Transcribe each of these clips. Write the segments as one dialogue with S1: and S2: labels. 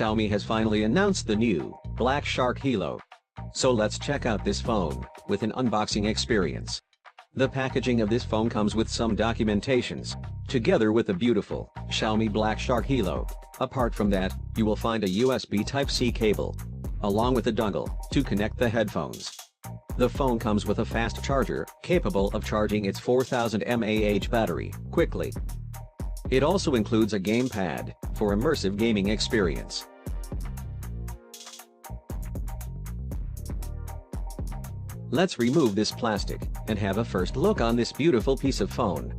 S1: Xiaomi has finally announced the new Black Shark Helo. So let's check out this phone with an unboxing experience. The packaging of this phone comes with some documentations, together with the beautiful Xiaomi Black Shark Helo. Apart from that, you will find a USB Type-C cable, along with a dongle to connect the headphones. The phone comes with a fast charger, capable of charging its 4000 mAh battery quickly. It also includes a gamepad for immersive gaming experience. Let's remove this plastic and have a first look on this beautiful piece of phone.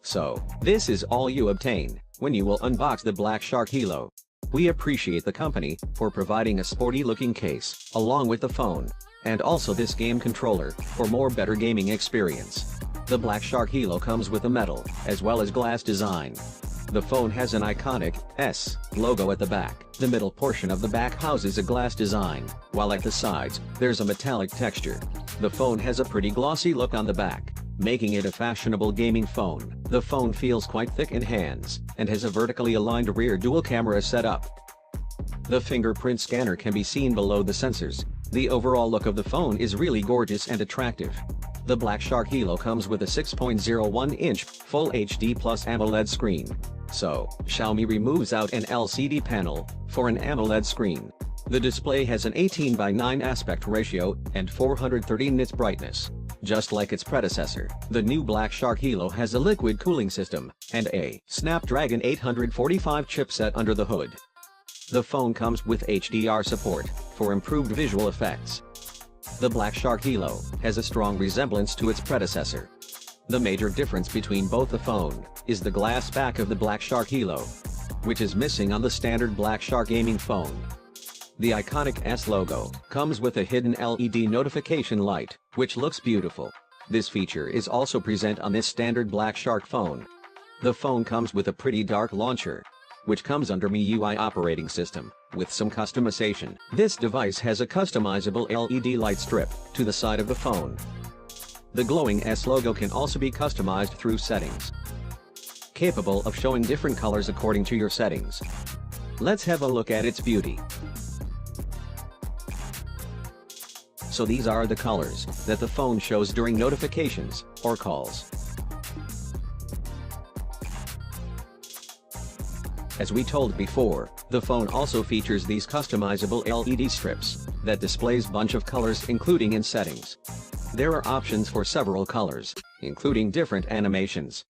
S1: So, this is all you obtain when you will unbox the Black Shark Helo. We appreciate the company for providing a sporty-looking case along with the phone, and also this game controller for more better gaming experience. The Black Shark Helo comes with a metal as well as glass design. The phone has an iconic S logo at the back. The middle portion of the back houses a glass design, while at the sides, there's a metallic texture. The phone has a pretty glossy look on the back, making it a fashionable gaming phone. The phone feels quite thick in hands, and has a vertically aligned rear dual camera setup. The fingerprint scanner can be seen below the sensors. The overall look of the phone is really gorgeous and attractive. The Black Shark Helo comes with a 6.01-inch Full HD Plus AMOLED screen. So, Xiaomi removes out an LCD panel for an AMOLED screen. The display has an 18:9 aspect ratio and 430 nits brightness. Just like its predecessor, the new Black Shark Helo has a liquid cooling system and a Snapdragon 845 chipset under the hood. The phone comes with HDR support for improved visual effects. The Black Shark Helo has a strong resemblance to its predecessor. The major difference between both the phone is the glass back of the Black Shark Helo, which is missing on the standard Black Shark gaming phone. The iconic S logo comes with a hidden LED notification light, which looks beautiful. This feature is also present on this standard Black Shark phone. The phone comes with a pretty dark launcher, which comes under MIUI operating system, with some customization. This device has a customizable LED light strip to the side of the phone. The glowing S logo can also be customized through settings, capable of showing different colors according to your settings. Let's have a look at its beauty. So these are the colors that the phone shows during notifications or calls. As we told before, the phone also features these customizable LED strips that displays bunch of colors including in settings. There are options for several colors, including different animations.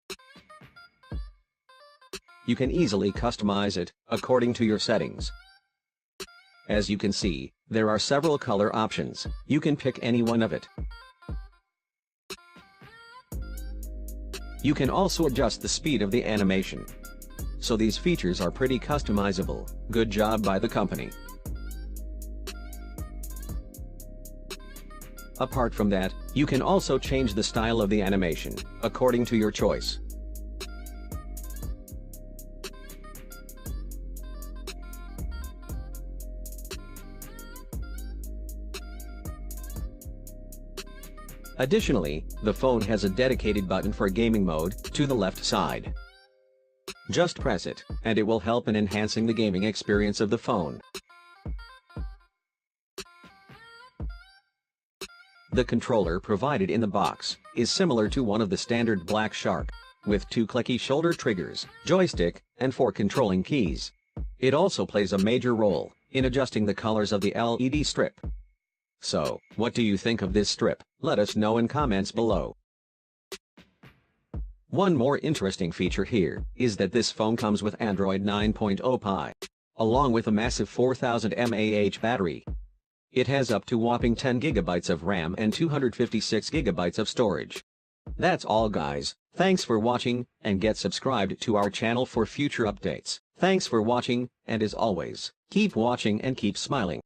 S1: You can easily customize it according to your settings. As you can see, there are several color options. You can pick any one of it. You can also adjust the speed of the animation. So these features are pretty customizable. Good job by the company. Apart from that, you can also change the style of the animation according to your choice. Additionally, the phone has a dedicated button for gaming mode to the left side. Just press it, and it will help in enhancing the gaming experience of the phone. The controller provided in the box is similar to one of the standard Black Shark, with 2 clicky shoulder triggers, joystick, and 4 controlling keys. It also plays a major role in adjusting the colors of the LED strip. So, what do you think of this strip? Let us know in comments below. One more interesting feature here is that this phone comes with Android 9.0 Pie, along with a massive 4000 mAh battery. It has up to whopping 10 GB of RAM and 256 GB of storage. That's all guys, thanks for watching, and get subscribed to our channel for future updates. Thanks for watching, and as always, keep watching and keep smiling.